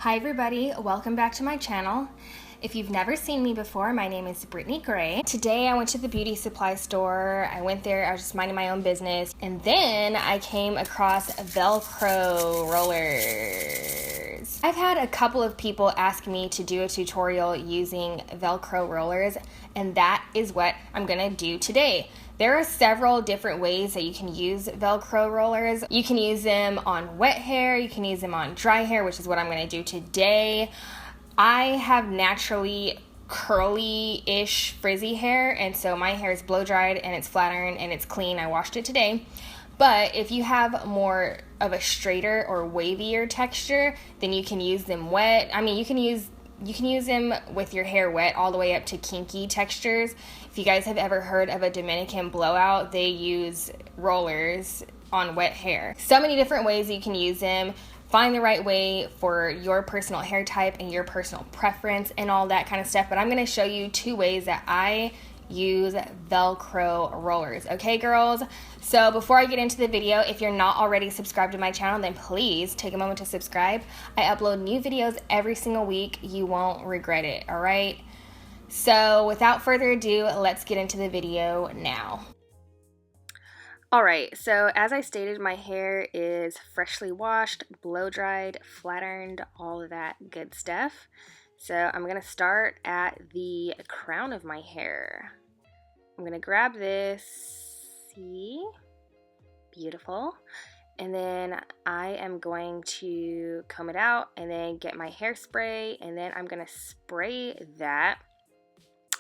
Hi everybody, welcome back to my channel. If you've never seen me before, my name is Brittney Gray. Today I went to the beauty supply store. I went there, I was just minding my own business, and then I came across Velcro rollers. I've had a couple of people ask me to do a tutorial using Velcro rollers, and that is what I'm gonna do today. There are several different ways that you can use Velcro rollers. You can use them on wet hair, you can use them on dry hair, which is what I'm gonna do today. I have naturally curly-ish frizzy hair, and so my hair is blow dried and it's flat ironed and it's clean. I washed it today. But if you have more of a straighter or wavier texture, then you can use them wet. I mean, you can use them with your hair wet all the way up to kinky textures. If you guys have ever heard of a Dominican blowout, they use rollers on wet hair. So many different ways you can use them. Find the right way for your personal hair type and your personal preference and all that kind of stuff. But I'm gonna show you two ways that I use Velcro rollers. Okay, girls? So before I get into the video, if you're not already subscribed to my channel, then please take a moment to subscribe. I upload new videos every single week. You won't regret it, all right? So without further ado, let's get into the video now. All right, so as I stated, my hair is freshly washed, blow dried, flat ironed, all of that good stuff. So I'm gonna start at the crown of my hair. I'm gonna grab this, see, beautiful. And then I am going to comb it out and then get my hairspray, and then I'm gonna spray that.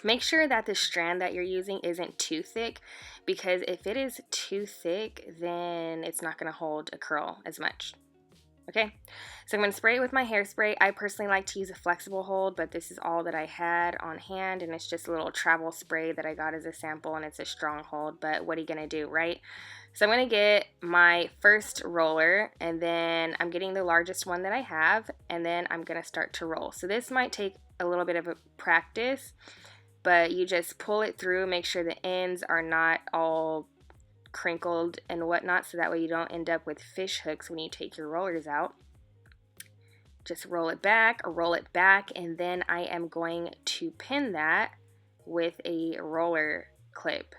Make sure that the strand that you're using isn't too thick, because if it is too thick, then it's not gonna hold a curl as much. Okay, so I'm gonna spray it with my hairspray. I personally like to use a flexible hold, but this is all that I had on hand, and it's just a little travel spray that I got as a sample, and it's a strong hold, but what are you gonna do, right? So I'm gonna get my first roller, and then I'm getting the largest one that I have, and then I'm gonna start to roll. So this might take a little bit of a practice, but you just pull it through, make sure the ends are not all crinkled and whatnot, so that way you don't end up with fish hooks when you take your rollers out. Just roll it back, and then I am going to pin that with a roller clip.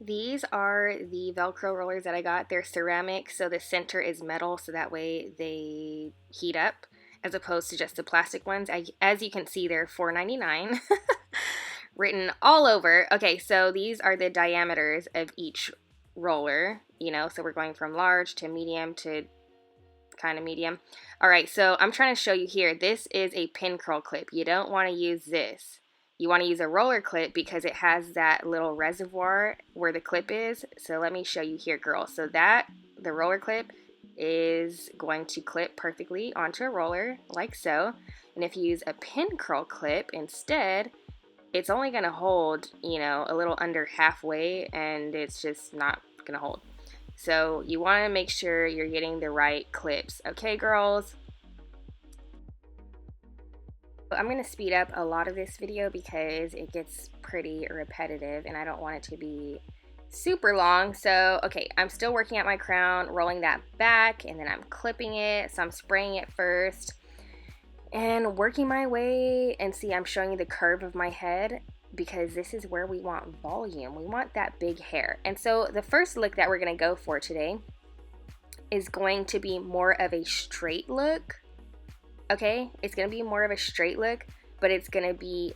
These are the Velcro rollers that I got. They're ceramic, so the center is metal, so that way they heat up, as opposed to just the plastic ones. As you can see, they're $4.99 written all over. Okay, so these are the diameters of each roller, you know, so we're going from large to medium to kind of medium. All right, so I'm trying to show you here. This is a pin curl clip. You don't want to use this. You want to use a roller clip because it has that little reservoir where the clip is. So let me show you here, girls. So that, the roller clip, is going to clip perfectly onto a roller like so. And if you use a pin curl clip instead, it's only going to hold, you know, a little under halfway, and it's just not going to hold. So you want to make sure you're getting the right clips. Okay, girls? I'm going to speed up a lot of this video because it gets pretty repetitive and I don't want it to be super long. So okay, I'm still working at my crown, rolling that back, and then I'm clipping it. So I'm spraying it first and working my way, and see, I'm showing you the curve of my head because this is where we want volume. We want that big hair. And so the first look that we're going to go for today is going to be more of a straight look. Okay, it's going to be more of a straight look, but it's going to be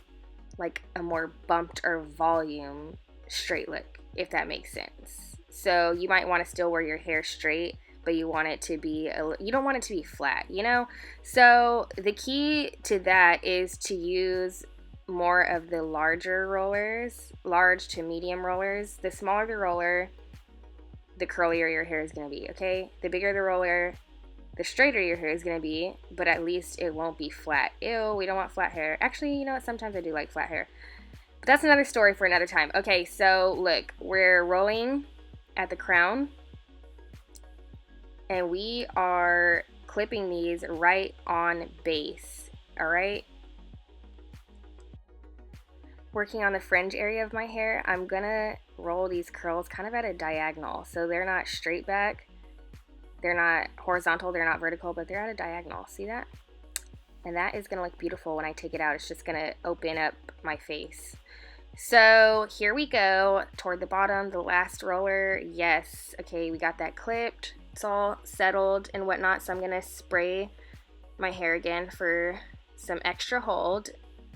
like a more bumped or volume straight look, if that makes sense. So you might want to still wear your hair straight, but you want it to be, you don't want it to be flat, you know? So the key to that is to use more of the larger rollers, large to medium rollers. The smaller the roller, the curlier your hair is going to be, okay? The bigger the roller, the straighter your hair is going to be, but at least it won't be flat. Ew, we don't want flat hair. Actually, you know what? Sometimes I do like flat hair. But that's another story for another time. Okay, so look, we're rolling at the crown, and we are clipping these right on base, all right? Working on the fringe area of my hair, I'm gonna roll these curls kind of at a diagonal, so they're not straight back, They're not horizontal, they're not vertical, but they're at a diagonal. See that? And that is gonna look beautiful when I take it out. It's just gonna open up my face. So here we go, toward the bottom, the last roller. Yes, okay, we got that clipped. It's all settled and whatnot, so I'm gonna spray my hair again for some extra hold,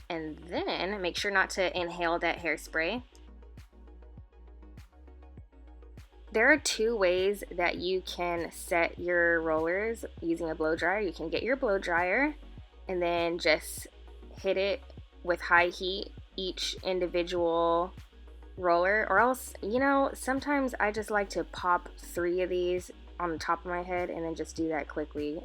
and then make sure not to inhale that hairspray. There are two ways that you can set your rollers using a blow dryer. You can get your blow dryer and then just hit it with high heat each individual roller, or else, you know, sometimes I just like to pop 3 of these on the top of my head and then just do that quickly.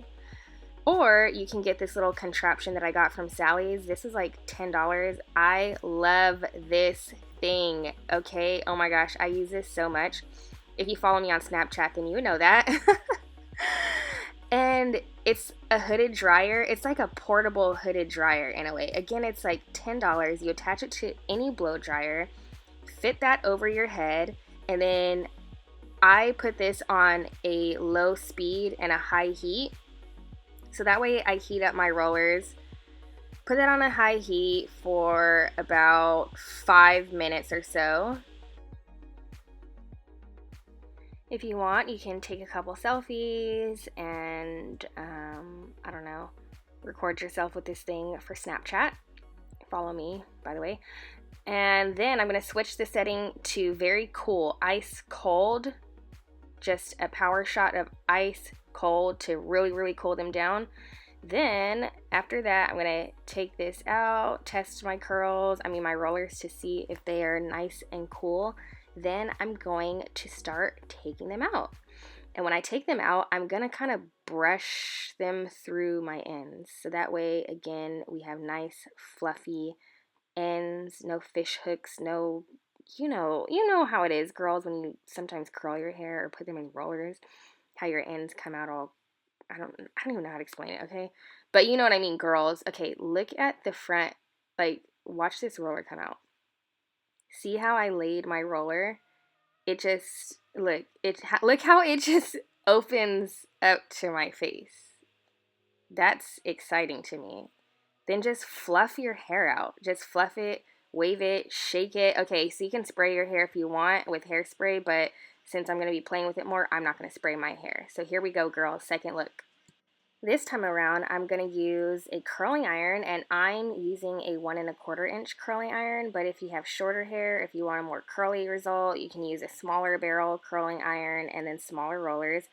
Or you can get this little contraption that I got from Sally's. This is like $10. I love this thing, okay? Oh my gosh, I use this so much. If you follow me on Snapchat, then you know that. And it's a hooded dryer. It's like a portable hooded dryer in a way. Again, it's like $10. You attach it to any blow dryer, fit that over your head, and then I put this on a low speed and a high heat. So that way I heat up my rollers, put that on a high heat for about 5 minutes or so. If you want, you can take a couple selfies and, I don't know, record yourself with this thing for Snapchat. Follow me, by the way. And then I'm going to switch the setting to very cool, ice cold. Just a power shot of ice cold to really, really cool them down. Then after that, I'm going to take this out, test my curls, my rollers, to see if they are nice and cool. Then I'm going to start taking them out. And when I take them out, I'm going to kind of brush them through my ends. So that way, again, we have nice fluffy ends, no fish hooks, no, you know how it is, girls, when you sometimes curl your hair or put them in rollers, how your ends come out all, I don't even know how to explain it, okay? But you know what I mean, girls. Okay, look at the front, like, watch this roller come out. See how I laid my roller? It just, look how it just opens up to my face. That's exciting to me. Then just fluff your hair out. Just fluff it, wave it, shake it. Okay, so you can spray your hair if you want with hairspray, but since I'm going to be playing with it more, I'm not going to spray my hair. So here we go, girls. Second look. This time around, I'm going to use a curling iron, and I'm using a 1 1/4 inch curling iron, but if you have shorter hair, if you want a more curly result, you can use a smaller barrel curling iron and then smaller rollers.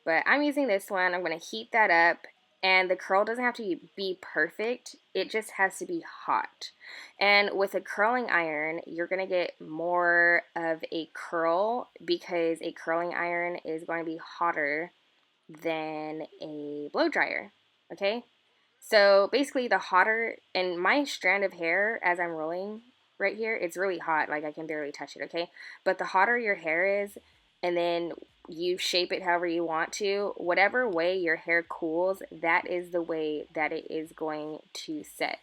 But I'm using this one. I'm going to heat that up, and the curl doesn't have to be perfect. It just has to be hot. And with a curling iron, you're going to get more of a curl because a curling iron is going to be hotter than a blow dryer, okay? So basically, the hotter, and my strand of hair as I'm rolling right here, it's really hot, like I can barely touch it, okay? But the hotter your hair is, and then you shape it however you want to, whatever way your hair cools, that is the way that it is going to set.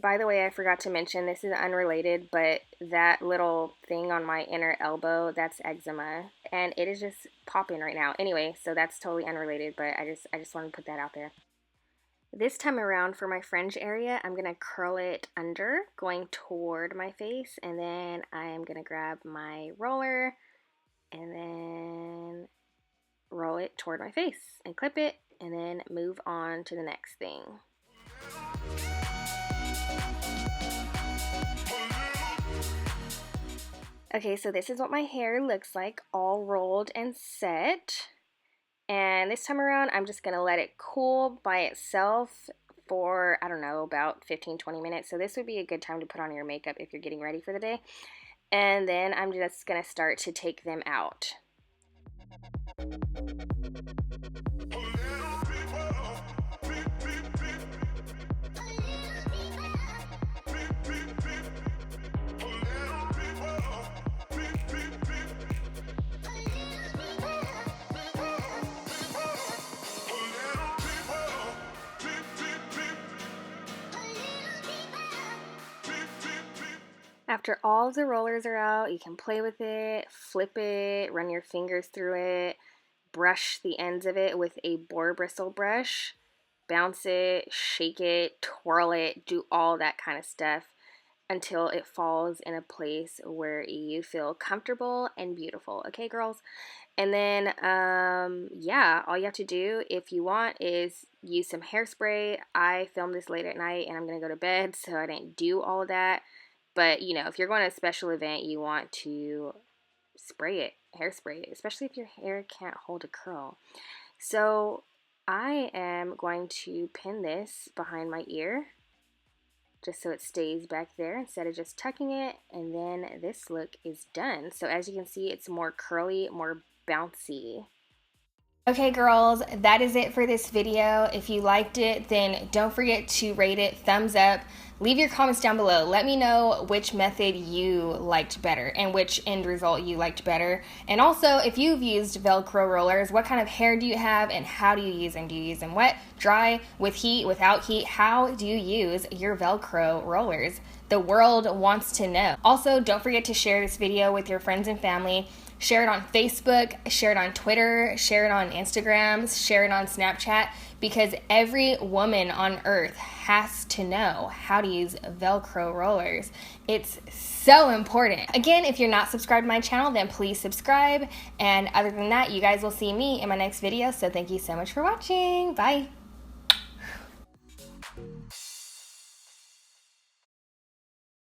By the way, I forgot to mention, this is unrelated, but that little thing on my inner elbow, that's eczema, and it is just popping right now. Anyway, so that's totally unrelated, but I just wanted to put that out there. This time around, for my fringe area, I'm going to curl it under, going toward my face, and then I'm going to grab my roller and then roll it toward my face and clip it, and then move on to the next thing. Okay, so this is what my hair looks like, all rolled and set. And this time around, I'm just going to let it cool by itself for, I don't know, about 15-20 minutes. So this would be a good time to put on your makeup if you're getting ready for the day. And then I'm just going to start to take them out. After all of the rollers are out, you can play with it, flip it, run your fingers through it, brush the ends of it with a boar bristle brush. Bounce it, shake it, twirl it, do all that kind of stuff until it falls in a place where you feel comfortable and beautiful. Okay, girls? And then, yeah, all you have to do if you want is use some hairspray. I filmed this late at night and I'm going to go to bed, so I didn't do all of that. But, you know, if you're going to a special event, you want to spray it, hairspray it, especially if your hair can't hold a curl. So I am going to pin this behind my ear just so it stays back there instead of just tucking it, and then this look is done. So as you can see, it's more curly, more bouncy. Okay, girls, that is it for this video. If you liked it, then don't forget to rate it, thumbs up, leave your comments down below. Let me know which method you liked better and which end result you liked better. And also, if you've used Velcro rollers, what kind of hair do you have and how do you use them? Do you use them wet, dry, with heat, without heat? How do you use your Velcro rollers? The world wants to know. Also, don't forget to share this video with your friends and family. Share it on Facebook, share it on Twitter, share it on Instagram, share it on Snapchat, because every woman on earth has to know how to use Velcro rollers. It's so important. Again, if you're not subscribed to my channel, then please subscribe. And other than that, you guys will see me in my next video. So thank you so much for watching. Bye.